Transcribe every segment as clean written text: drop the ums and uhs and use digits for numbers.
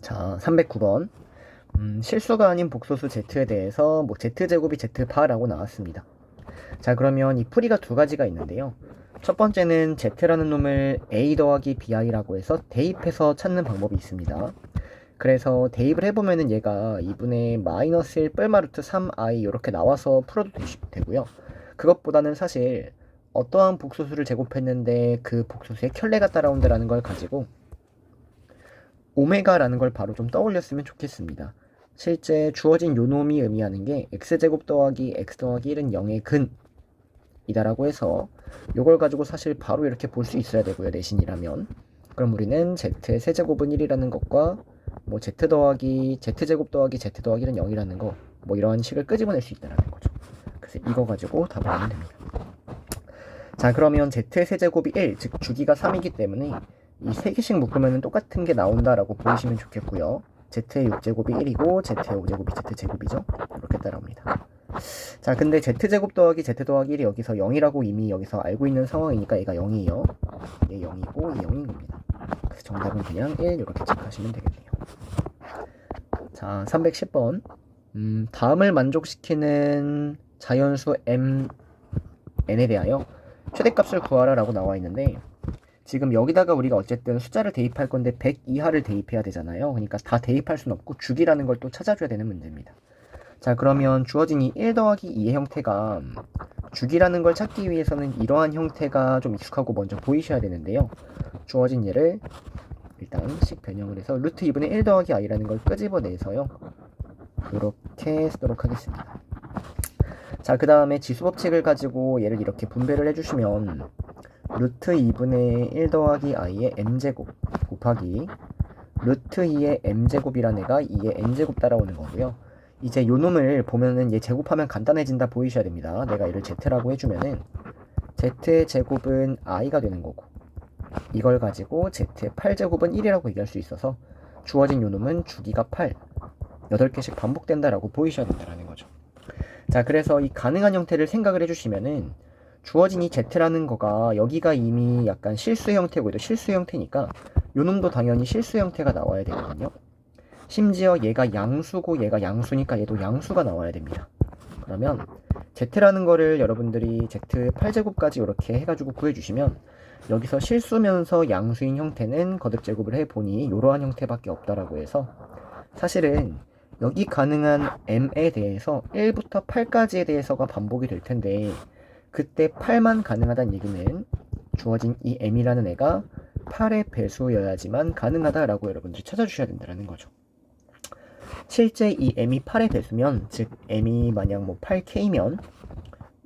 자, 309번. 실수가 아닌 복소수 z에 대해서 z제곱이 z바라고 나왔습니다. 자, 그러면 이 풀이가 두 가지가 있는데요. 첫 번째는 z라는 놈을 a 더하기 bi라고 해서 대입해서 찾는 방법이 있습니다. 그래서 대입을 해보면은 얘가 2분의 마이너스 1 뿔마 루트 3i 이렇게 나와서 풀어도 되고요. 그것보다는 사실 어떠한 복소수를 제곱했는데 그 복소수의 켤레가 따라온다라는 걸 가지고 오메가라는 걸 바로 좀 떠올렸으면 좋겠습니다. 실제 주어진 요놈이 의미하는 게 x제곱 더하기 x 더하기 1은 0의 근이다라고 해서 요걸 가지고 사실 바로 이렇게 볼 수 있어야 되고요. 내신이라면. 그럼 우리는 z의 세제곱은 1이라는 것과 z제곱 더하기 z 더하기 1은 0이라는 거 이런 식을 끄집어낼 수 있다는 거죠. 그래서 이거 가지고 답을 하면 됩니다. 자, 그러면 z의 세제곱이 1, 즉 주기가 3이기 때문에 이 3개씩 묶으면 똑같은 게 나온다라고 보이시면 좋겠고요. z의 6제곱이 1이고 z의 5제곱이 z제곱이죠. 이렇게 따라옵니다. 자, 근데 z제곱 더하기 z 더하기 1이 여기서 0이라고 이미 여기서 알고 있는 상황이니까 얘가 0이에요. 얘 0이고 얘 0인 겁니다. 그래서 정답은 그냥 1 이렇게 체크하시면 되겠네요. 자, 310번. 다음을 만족시키는 자연수 mn에 대하여 최대값을 구하라 라고 나와 있는데, 지금 여기다가 우리가 어쨌든 숫자를 대입할 건데 100 이하를 대입해야 되잖아요. 그러니까 다 대입할 수는 없고 주기라는 걸 또 찾아줘야 되는 문제입니다. 자, 그러면 주어진 이 1 더하기 2의 형태가 주기라는 걸 찾기 위해서는 이러한 형태가 좀 익숙하고 먼저 보이셔야 되는데요. 주어진 얘를 일단 식 변형을 해서 루트 2분의 1 더하기 i라는 걸 끄집어내서요. 그렇게 쓰도록 하겠습니다. 자, 그 다음에 지수법칙을 가지고 얘를 이렇게 분배를 해주시면 루트 2분의 1 더하기 i의 m제곱 곱하기 루트 2의 m제곱이란 애가 2의 n제곱 따라오는 거고요. 이제 요 놈을 보면은 얘 제곱하면 간단해진다 보이셔야 됩니다. 내가 얘를 z라고 해주면은 z의 제곱은 i가 되는 거고, 이걸 가지고 z의 8제곱은 1이라고 얘기할 수 있어서 주어진 요 놈은 주기가 8, 8개씩 반복된다라고 보이셔야 된다는 거죠. 자, 그래서 이 가능한 형태를 생각을 해주시면은 주어진 이 z라는 거가 여기가 이미 약간 실수 형태고 얘도 실수 형태니까 요 놈도 당연히 실수 형태가 나와야 되거든요. 심지어 얘가 양수고 얘가 양수니까 얘도 양수가 나와야 됩니다. 그러면 z라는 거를 여러분들이 z 8제곱까지 이렇게 해가지고 구해주시면 여기서 실수면서 양수인 형태는 거듭제곱을 해보니 이러한 형태밖에 없다라고 해서 사실은 여기 가능한 m에 대해서 1부터 8까지에 대해서가 반복이 될 텐데 그때 8만 가능하다는 얘기는 주어진 이 m이라는 애가 8의 배수여야지만 가능하다라고 여러분들이 찾아주셔야 된다는 거죠. 실제 이 m이 8의 배수면, 즉 m이 만약 8k면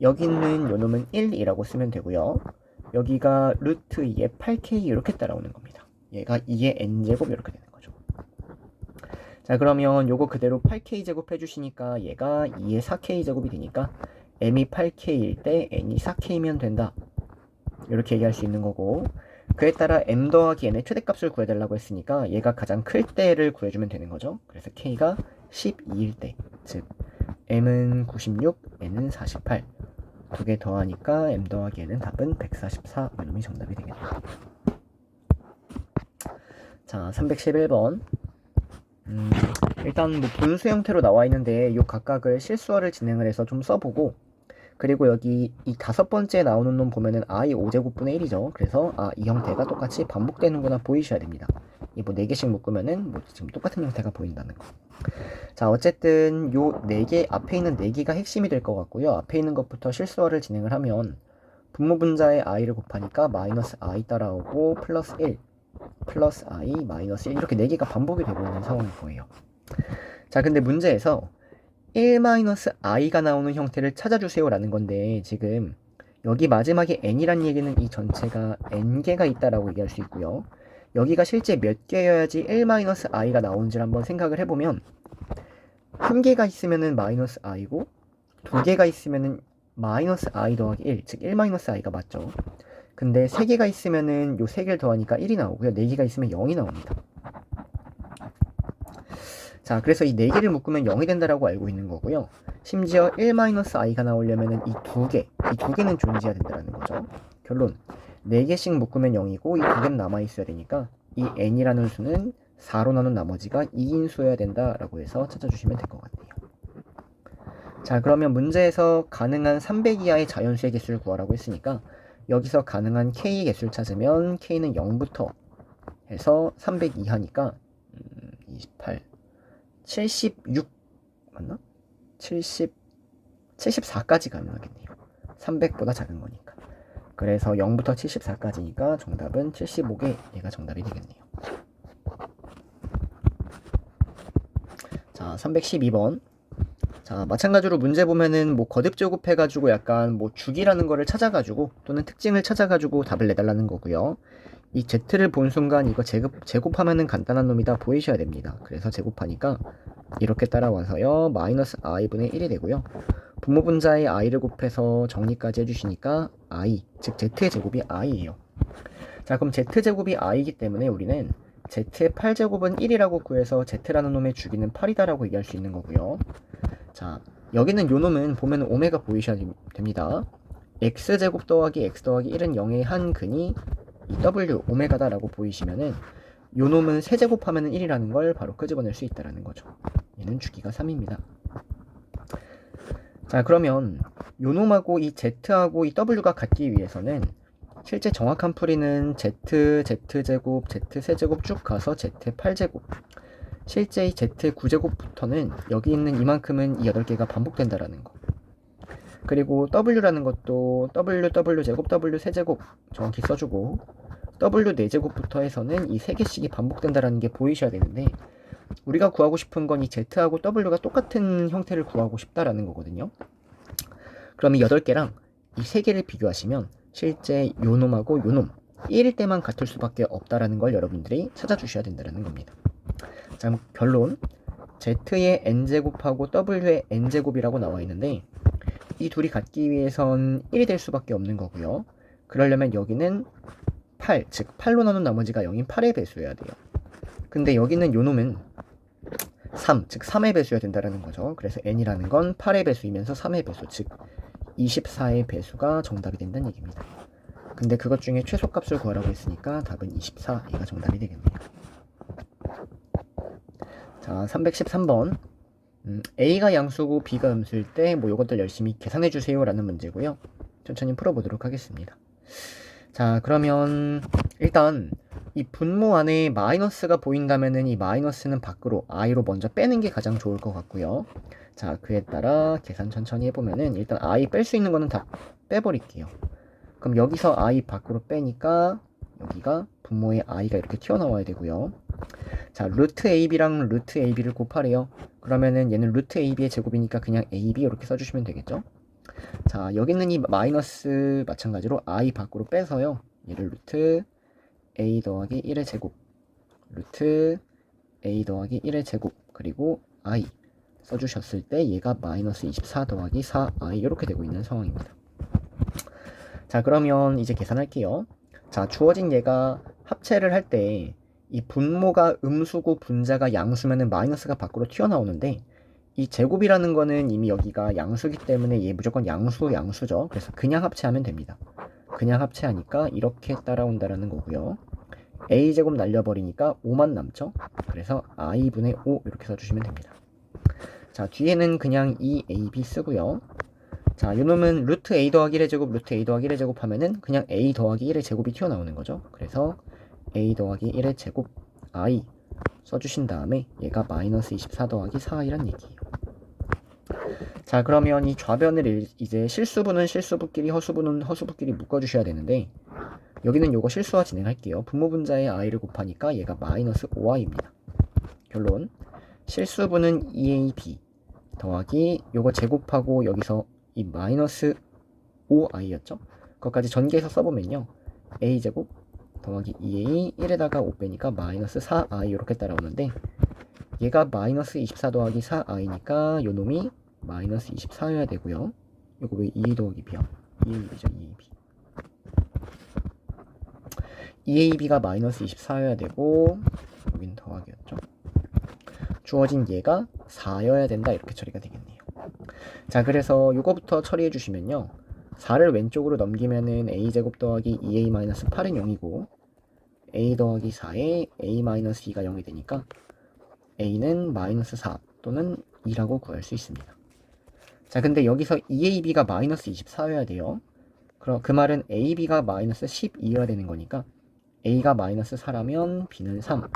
여기 있는 요 놈은 1이라고 쓰면 되고요. 여기가 루트 2의 8k 이렇게 따라오는 겁니다. 얘가 2의 n제곱 이렇게 되는 거죠. 자, 그러면 요거 그대로 8k 제곱 해주시니까 얘가 2의 4k 제곱이 되니까 m이 8k일 때 n이 4k면 된다, 이렇게 얘기할 수 있는 거고, 그에 따라 m 더하기 n의 최대값을 구해달라고 했으니까 얘가 가장 클 때를 구해주면 되는 거죠. 그래서 k가 12일 때, 즉 m은 96, n은 48, 두 개 더하니까 m 더하기 n은 답은 144, 이놈이 정답이 되겠네요. 자, 311번. 일단 분수 형태로 나와 있는데 요 각각을 실수어를 진행을 해서 좀 써보고, 그리고 여기 이 5번째 나오는 놈 보면은 i 5제곱분의 1이죠. 그래서 이 형태가 똑같이 반복되는구나 보이셔야 됩니다. 이 4개씩 묶으면은 지금 똑같은 형태가 보인다는 거. 자, 어쨌든 요 4개, 앞에 있는 4개가 핵심이 될 것 같고요. 앞에 있는 것부터 실수어를 진행을 하면 분모분자에 i를 곱하니까 마이너스 i 따라오고 플러스 1, 플러스 i, 마이너스 1 이렇게 4개가 반복이 되고 있는 상황일 거예요. 자, 근데 문제에서 1-i가 나오는 형태를 찾아주세요 라는 건데, 지금 여기 마지막에 n이란 얘기는 이 전체가 n개가 있다라고 얘기할 수 있고요. 여기가 실제 몇 개여야지 1-i가 나오는지를 한번 생각을 해보면, 1개가 있으면은 마이너스 i고 2개가 있으면은 마이너스 i 더하기 1, 즉 1-i가 맞죠. 근데 3개가 있으면은 요 3개를 더하니까 1이 나오고요. 4개가 있으면 0이 나옵니다. 자, 그래서 이 4개를 묶으면 0이 된다라고 알고 있는 거고요. 심지어 1-i가 나오려면은 이 2개는 존재해야 된다는 거죠. 결론, 4개씩 묶으면 0이고 이 2개는 남아있어야 되니까 이 n이라는 수는 4로 나눈 나머지가 2인수여야 된다라고 해서 찾아주시면 될 것 같네요. 자, 그러면 문제에서 가능한 300 이하의 자연수의 개수를 구하라고 했으니까 여기서 가능한 k 개수를 찾으면 k는 0부터 해서 300 이하니까 28, 76 맞나? 74까지 가능하겠네요. 300보다 작은 거니까. 그래서 0부터 74까지니까 정답은 75개, 얘가 정답이 되겠네요. 자, 312번. 자, 마찬가지로 문제 보면은 뭐 거듭 제곱해가지고 약간 뭐 주기라는 거를 찾아가지고 또는 특징을 찾아가지고 답을 내달라는 거고요. 이 z를 본 순간 이거 제곱하면은 간단한 놈이다 보이셔야 됩니다. 그래서 제곱하니까 이렇게 따라와서요. 마이너스 i분의 1이 되고요. 분모분자의 i를 곱해서 정리까지 해주시니까 i, 즉 z의 제곱이 i예요. 자, 그럼 z제곱이 i이기 때문에 우리는 z의 8제곱은 1이라고 구해서 z라는 놈의 주기는 8이다라고 얘기할 수 있는 거고요. 자, 여기는 요 놈은 보면 오메가 보이셔야 됩니다. x제곱 더하기 x 더하기 1은 0의 한 근이 이 w 오메가다라고 보이시면은 요 놈은 세제곱하면 1이라는 걸 바로 끄집어낼 수 있다라는 거죠. 얘는 주기가 3입니다. 자, 그러면 요 놈하고 이 z하고 이 w가 같기 위해서는 실제 정확한 풀이는 z, z제곱, z세제곱 쭉 가서 z8제곱. 실제 이 z9제곱부터는 여기 있는 이만큼은 이 8개가 반복된다라는 거. 그리고 w라는 것도 w제곱, w세제곱 정확히 써주고 w4제곱부터 해서는 이 3개씩이 반복된다라는 게 보이셔야 되는데 우리가 구하고 싶은 건 이 z하고 w가 똑같은 형태를 구하고 싶다라는 거거든요. 그럼 이 8개랑 이 3개를 비교하시면 실제 요 놈하고 요 놈 1일 때만 같을 수밖에 없다라는 걸 여러분들이 찾아주셔야 된다는 겁니다. 자, 결론 z의 n제곱하고 w의 n제곱이라고 나와 있는데 이 둘이 같기 위해선 1이 될 수밖에 없는 거고요. 그러려면 여기는 8, 즉 8로 나눈 나머지가 0인 8의 배수여야 돼요. 근데 여기는 요 놈은 3, 즉 3의 배수여야 된다는 거죠. 그래서 n이라는 건 8의 배수이면서 3의 배수, 즉 24의 배수가 정답이 된다는 얘기입니다. 근데 그것 중에 최소값을 구하라고 했으니까 답은 24, 얘가 정답이 되겠네요. 자, 313번. A가 양수고 B가 음수일 때 뭐 요것들 열심히 계산해 주세요 라는 문제고요. 천천히 풀어보도록 하겠습니다. 자, 그러면 일단 이 분모 안에 마이너스가 보인다면은 이 마이너스는 밖으로 i로 먼저 빼는 게 가장 좋을 것 같고요. 자, 그에 따라 계산 천천히 해보면은 일단 i 뺄 수 있는 거는 다 빼버릴게요. 그럼 여기서 i 밖으로 빼니까 여기가 분모의 i가 이렇게 튀어나와야 되고요. 자, 루트 ab랑 루트 ab를 곱하래요. 그러면은 얘는 루트 ab의 제곱이니까 그냥 ab 이렇게 써주시면 되겠죠. 자, 여기 있는 이 마이너스 마찬가지로 i 밖으로 빼서요. 얘를 루트 a 더하기 1의 제곱, 루트 a 더하기 1의 제곱, 그리고 i 써주셨을 때 얘가 마이너스 24 더하기 4i 이렇게 되고 있는 상황입니다. 자, 그러면 이제 계산할게요. 자, 주어진 얘가 합체를 할 때 이 분모가 음수고 분자가 양수면은 마이너스가 밖으로 튀어나오는데 이 제곱이라는 거는 이미 여기가 양수기 때문에 얘 무조건 양수죠. 그래서 그냥 합체하면 됩니다. 그냥 합체하니까 이렇게 따라온다라는 거고요. a제곱 날려버리니까 5만 남죠. 그래서 i분의 5 이렇게 써주시면 됩니다. 자, 뒤에는 그냥 2ab 쓰고요. 자, 요놈은 루트 a 더하기 1의 제곱, 루트 a 더하기 1의 제곱 하면은 그냥 a 더하기 1의 제곱이 튀어나오는 거죠. 그래서 a 더하기 1의 제곱 i 써주신 다음에 얘가 마이너스 24 더하기 4i란 얘기예요. 자, 그러면 이 좌변을 이제 실수분은 실수부끼리 허수분은 허수부끼리 묶어주셔야 되는데 여기는 요거 실수화 진행할게요. 분모분자의 i를 곱하니까 얘가 마이너스 5i입니다. 결론 실수분은 2ab 더하기 요거 제곱하고 여기서 이 마이너스 5i였죠? 그것까지 전개해서 써보면요. a제곱 더하기 2a 1에다가 5 빼니까 마이너스 4i 이렇게 따라오는데 얘가 마이너스 24 더하기 4i니까 요 놈이 마이너스 24여야 되고요. 요거 왜 2a 더하기 b야? 2ab죠, 2ab. 2ab가 마이너스 24여야 되고 여긴 더하기였죠. 주어진 얘가 4여야 된다 이렇게 처리가 되겠네요. 자, 그래서 요거부터 처리해 주시면요. 4를 왼쪽으로 넘기면은 a제곱 더하기 2a 마이너스 8은 0이고 a 더하기 4에 a-2가 0이 되니까 a는 마이너스 4 또는 2라고 구할 수 있습니다. 자, 근데 여기서 2ab가 마이너스 24여야 돼요. 그럼 그 말은 ab가 마이너스 12여야 되는 거니까 a가 마이너스 4라면 b는 3,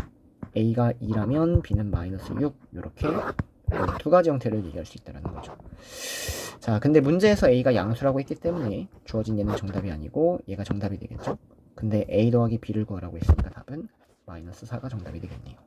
a가 2라면 b는 마이너스 6, 이렇게 두 가지 형태를 얘기할 수 있다는 거죠. 자, 근데 문제에서 a가 양수라고 했기 때문에 주어진 얘는 정답이 아니고 얘가 정답이 되겠죠. 근데 a 더하기 b를 구하라고 했으니까 답은 마이너스 4가 정답이 되겠네요.